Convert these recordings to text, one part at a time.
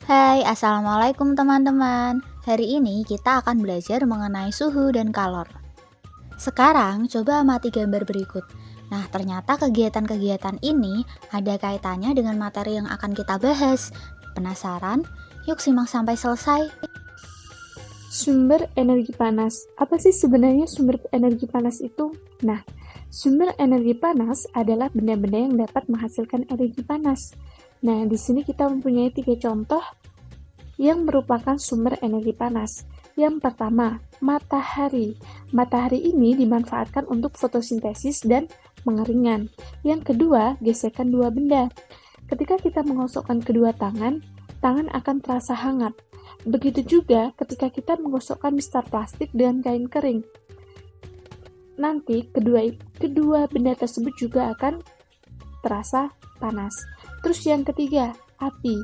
Hai, assalamualaikum teman-teman. Hari ini kita akan belajar mengenai suhu dan kalor. Sekarang coba amati gambar berikut. Nah, ternyata kegiatan-kegiatan ini ada kaitannya dengan materi yang akan kita bahas. Penasaran? Yuk simak sampai selesai. Sumber energi panas. Apa sih sebenarnya sumber energi panas itu? Nah, sumber energi panas adalah benda-benda yang dapat menghasilkan energi panas. Nah, di sini kita mempunyai 3 contoh yang merupakan sumber energi panas. Yang pertama, matahari. Matahari ini dimanfaatkan untuk fotosintesis dan pengeringan. Yang kedua, gesekan dua benda. Ketika kita mengosokkan kedua tangan, tangan akan terasa hangat. Begitu juga ketika kita menggosokkan mistar plastik dengan kain kering. Nanti kedua benda tersebut juga akan terasa panas. Terus yang ketiga, api.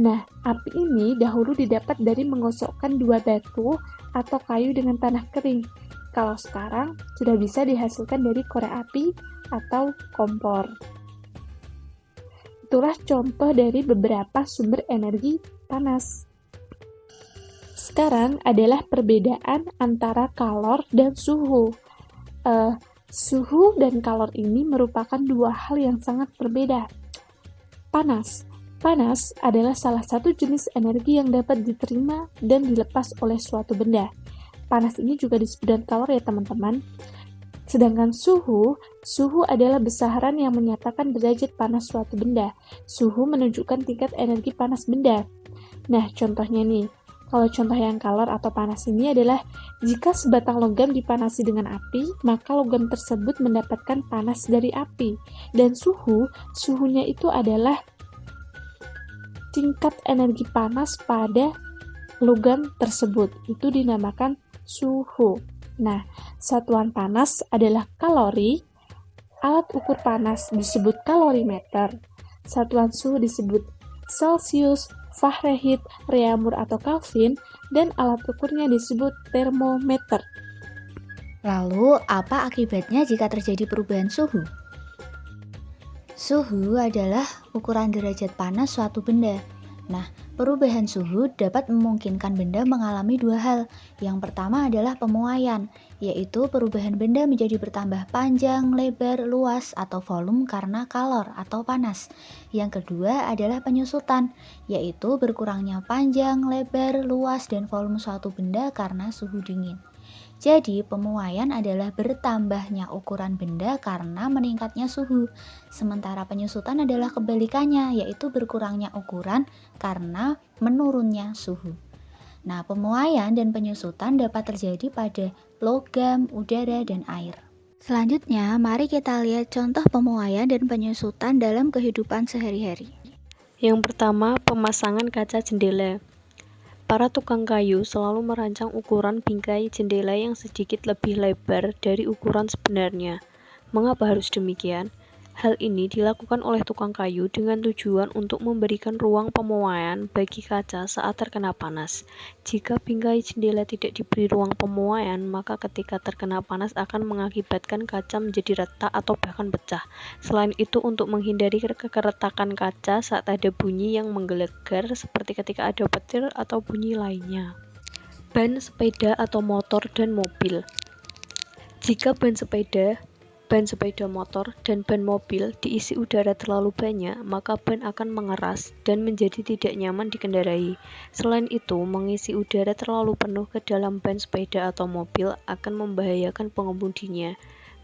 Nah, api ini dahulu didapat dari menggosokkan dua batu atau kayu dengan tanah kering. Kalau sekarang sudah bisa dihasilkan dari korek api atau kompor. Itulah contoh dari beberapa sumber energi panas. Sekarang adalah perbedaan antara kalor dan suhu. Suhu dan kalor ini merupakan dua hal yang sangat berbeda. Panas. Panas adalah salah satu jenis energi yang dapat diterima dan dilepas oleh suatu benda. Panas ini juga disebut dengan kalor ya teman-teman. Sedangkan suhu adalah besaran yang menyatakan derajat panas suatu benda. Suhu menunjukkan tingkat energi panas benda. Nah, contohnya nih. Kalau contoh yang kalor atau panas ini adalah jika sebatang logam dipanasi dengan api, maka logam tersebut mendapatkan panas dari api. Dan suhunya itu adalah tingkat energi panas pada logam tersebut. Itu dinamakan suhu. Nah, satuan panas adalah kalori. Alat ukur panas disebut kalorimeter. Satuan suhu disebut Celsius, Fahrenheit, Reaumur atau Kelvin, dan alat ukurnya disebut termometer. Lalu, apa akibatnya jika terjadi perubahan suhu? Suhu adalah ukuran derajat panas suatu benda. Nah, perubahan suhu dapat memungkinkan benda mengalami dua hal. Yang pertama adalah pemuaian, yaitu perubahan benda menjadi bertambah panjang, lebar, luas, atau volume karena kalor atau panas. Yang kedua adalah penyusutan, yaitu berkurangnya panjang, lebar, luas, dan volume suatu benda karena suhu dingin. Jadi, pemuaian adalah bertambahnya ukuran benda karena meningkatnya suhu. Sementara penyusutan adalah kebalikannya, yaitu berkurangnya ukuran karena menurunnya suhu. Nah, pemuaian dan penyusutan dapat terjadi pada logam, udara, dan air. Selanjutnya, mari kita lihat contoh pemuaian dan penyusutan dalam kehidupan sehari-hari. Yang pertama, pemasangan kaca jendela. Para tukang kayu selalu merancang ukuran bingkai jendela yang sedikit lebih lebar dari ukuran sebenarnya. Mengapa harus demikian? Hal ini dilakukan oleh tukang kayu dengan tujuan untuk memberikan ruang pemuaian bagi kaca saat terkena panas. Jika bingkai jendela tidak diberi ruang pemuaian, maka ketika terkena panas akan mengakibatkan kaca menjadi retak atau bahkan pecah. Selain itu, untuk menghindari keretakan kaca saat ada bunyi yang menggelegar seperti ketika ada petir atau bunyi lainnya. Ban sepeda atau motor dan mobil. Jika ban sepeda motor, dan ban mobil diisi udara terlalu banyak, maka ban akan mengeras dan menjadi tidak nyaman dikendarai. Selain itu, mengisi udara terlalu penuh ke dalam ban sepeda atau mobil akan membahayakan pengemudinya.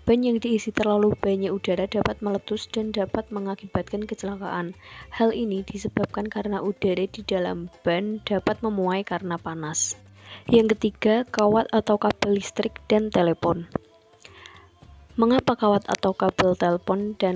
Ban yang diisi terlalu banyak udara dapat meletus dan dapat mengakibatkan kecelakaan. Hal ini disebabkan karena udara di dalam ban dapat memuai karena panas. Yang ketiga, kawat atau kabel listrik dan telepon. Mengapa kawat atau kabel telepon dan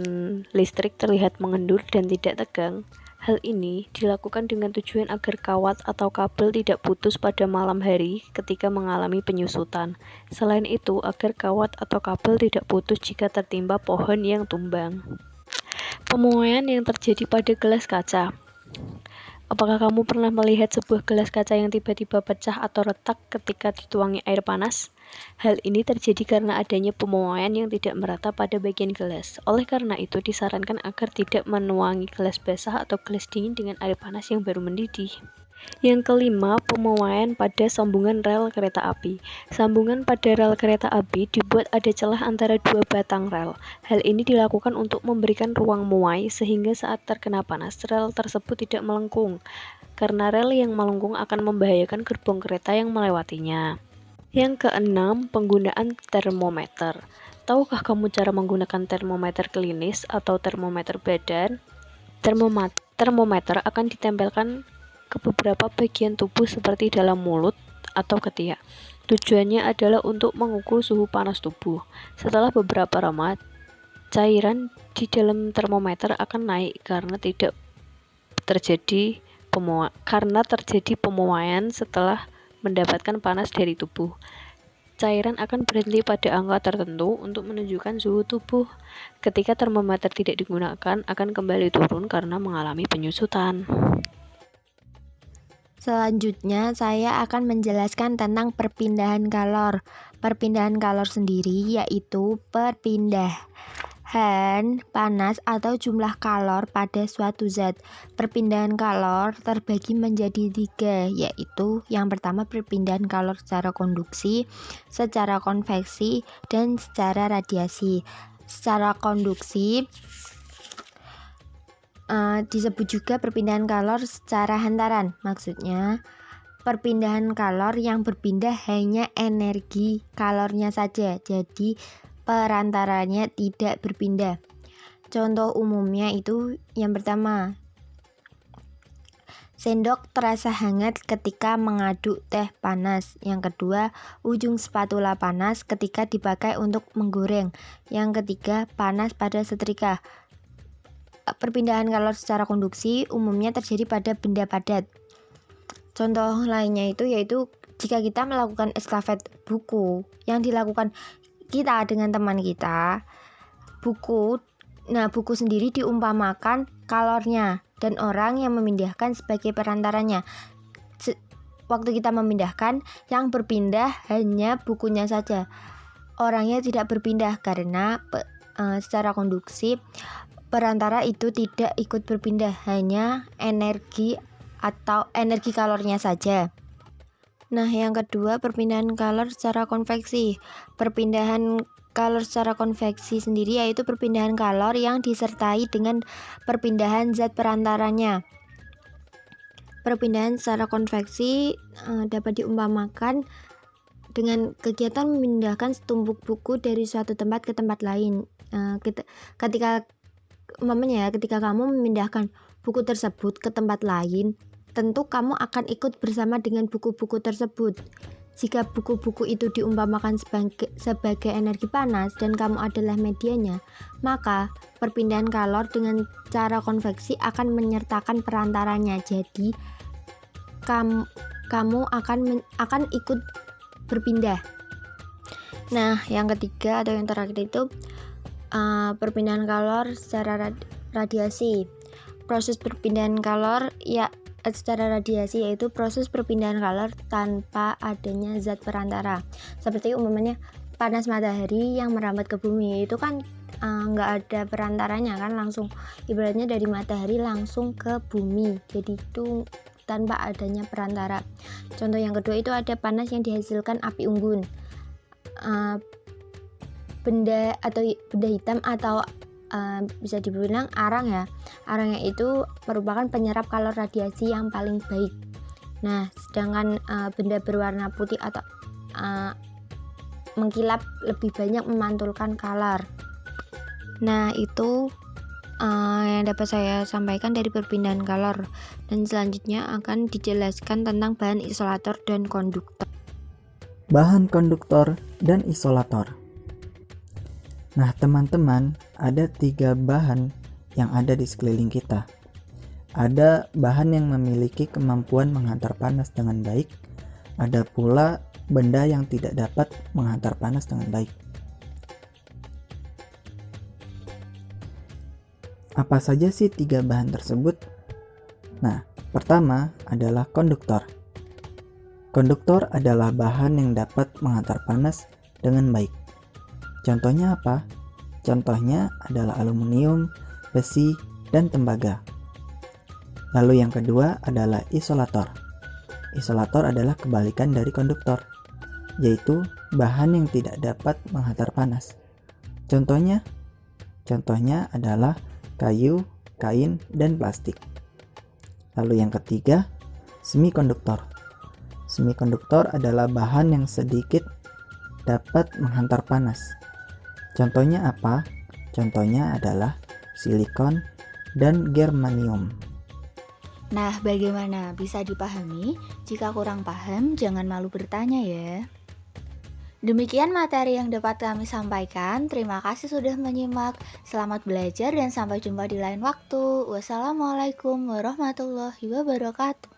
listrik terlihat mengendur dan tidak tegang? Hal ini dilakukan dengan tujuan agar kawat atau kabel tidak putus pada malam hari ketika mengalami penyusutan. Selain itu, agar kawat atau kabel tidak putus jika tertimpa pohon yang tumbang. Pemuaian yang terjadi pada gelas kaca. Apakah kamu pernah melihat sebuah gelas kaca yang tiba-tiba pecah atau retak ketika dituangi air panas? Hal ini terjadi karena adanya pemuaian yang tidak merata pada bagian gelas. Oleh karena itu, disarankan agar tidak menuangi gelas basah atau gelas dingin dengan air panas yang baru mendidih. Yang kelima, pemuaian pada sambungan rel kereta api. Sambungan pada rel kereta api dibuat ada celah antara dua batang rel. Hal ini dilakukan untuk memberikan ruang muai sehingga saat terkena panas, rel tersebut tidak melengkung. Karena rel yang melengkung akan membahayakan gerbong kereta yang melewatinya. Yang keenam, penggunaan termometer. Tahukah kamu cara menggunakan termometer klinis atau termometer badan? Termometer akan ditempelkan ke beberapa bagian tubuh seperti dalam mulut atau ketiak. Tujuannya adalah untuk mengukur suhu panas tubuh. Setelah beberapa lama, cairan di dalam termometer akan naik karena terjadi pemuaian setelah mendapatkan panas dari tubuh. Cairan akan berhenti pada angka tertentu untuk menunjukkan suhu tubuh. Ketika termometer tidak digunakan, akan kembali turun karena mengalami penyusutan. Selanjutnya, saya akan menjelaskan tentang perpindahan kalor. Perpindahan kalor sendiri yaitu perpindahan panas atau jumlah kalor pada suatu zat. Perpindahan kalor terbagi menjadi 3, yaitu yang pertama perpindahan kalor secara konduksi, secara konveksi, dan secara radiasi. Secara konduksi disebut juga perpindahan kalor secara hantaran. Maksudnya, perpindahan kalor yang berpindah hanya energi kalornya saja, jadi perantaranya tidak berpindah. Contoh umumnya itu yang pertama, sendok terasa hangat ketika mengaduk teh panas. Yang kedua, ujung spatula panas ketika dipakai untuk menggoreng. Yang ketiga, panas pada setrika. Perpindahan kalor secara konduksi umumnya terjadi pada benda padat. Contoh lainnya yaitu jika kita melakukan estafet buku yang dilakukan kita dengan teman kita, buku sendiri diumpamakan kalornya dan orang yang memindahkan sebagai perantaranya. Waktu kita memindahkan, yang berpindah hanya bukunya saja. Orangnya tidak berpindah karena secara konduksi perantara itu tidak ikut berpindah, hanya energi kalornya saja. Nah, yang kedua, perpindahan kalor secara konveksi. Perpindahan kalor secara konveksi sendiri yaitu perpindahan kalor yang disertai dengan perpindahan zat perantaranya. Perpindahan secara konveksi dapat diumpamakan dengan kegiatan memindahkan setumpuk buku dari suatu tempat ke tempat lain. Ketika kamu memindahkan buku tersebut ke tempat lain, tentu kamu akan ikut bersama dengan buku-buku tersebut. Jika buku-buku itu diumpamakan sebagai energi panas dan kamu adalah medianya, maka perpindahan kalor dengan cara konveksi akan menyertakan perantaranya. Jadi kamu akan ikut berpindah. Nah, yang ketiga atau yang terakhir itu perpindahan kalor secara radiasi. Proses perpindahan kalor secara radiasi yaitu proses perpindahan kalor tanpa adanya zat perantara. Seperti umumnya panas matahari yang merambat ke bumi, itu kan nggak ada perantaranya kan, langsung ibaratnya dari matahari langsung ke bumi. Jadi itu tanpa adanya perantara. Contoh yang kedua itu ada panas yang dihasilkan api unggun. Benda hitam atau bisa dibilang arang ya. Arangnya itu merupakan penyerap kalor radiasi yang paling baik. Nah, sedangkan benda berwarna putih atau mengkilap lebih banyak memantulkan kalor. Nah, itu yang dapat saya sampaikan dari perpindahan kalor. Dan selanjutnya akan dijelaskan tentang bahan isolator dan konduktor. Bahan konduktor dan isolator. Nah, teman-teman, ada 3 bahan yang ada di sekeliling kita. Ada bahan yang memiliki kemampuan menghantar panas dengan baik, ada pula benda yang tidak dapat menghantar panas dengan baik. Apa saja sih 3 bahan tersebut? Nah, Pertama adalah konduktor. Konduktor adalah bahan yang dapat menghantar panas dengan baik. Contohnya apa? Contohnya adalah aluminium, besi, dan tembaga. Lalu yang kedua adalah isolator. Isolator adalah kebalikan dari konduktor, yaitu bahan yang tidak dapat menghantar panas. Contohnya adalah kayu, kain, dan plastik. Lalu yang ketiga, semikonduktor. Semikonduktor adalah bahan yang sedikit dapat menghantar panas. Contohnya apa? Contohnya adalah silikon dan germanium. Nah, bagaimana? Bisa dipahami? Jika kurang paham, jangan malu bertanya ya. Demikian materi yang dapat kami sampaikan. Terima kasih sudah menyimak. Selamat belajar dan sampai jumpa di lain waktu. Wassalamualaikum warahmatullahi wabarakatuh.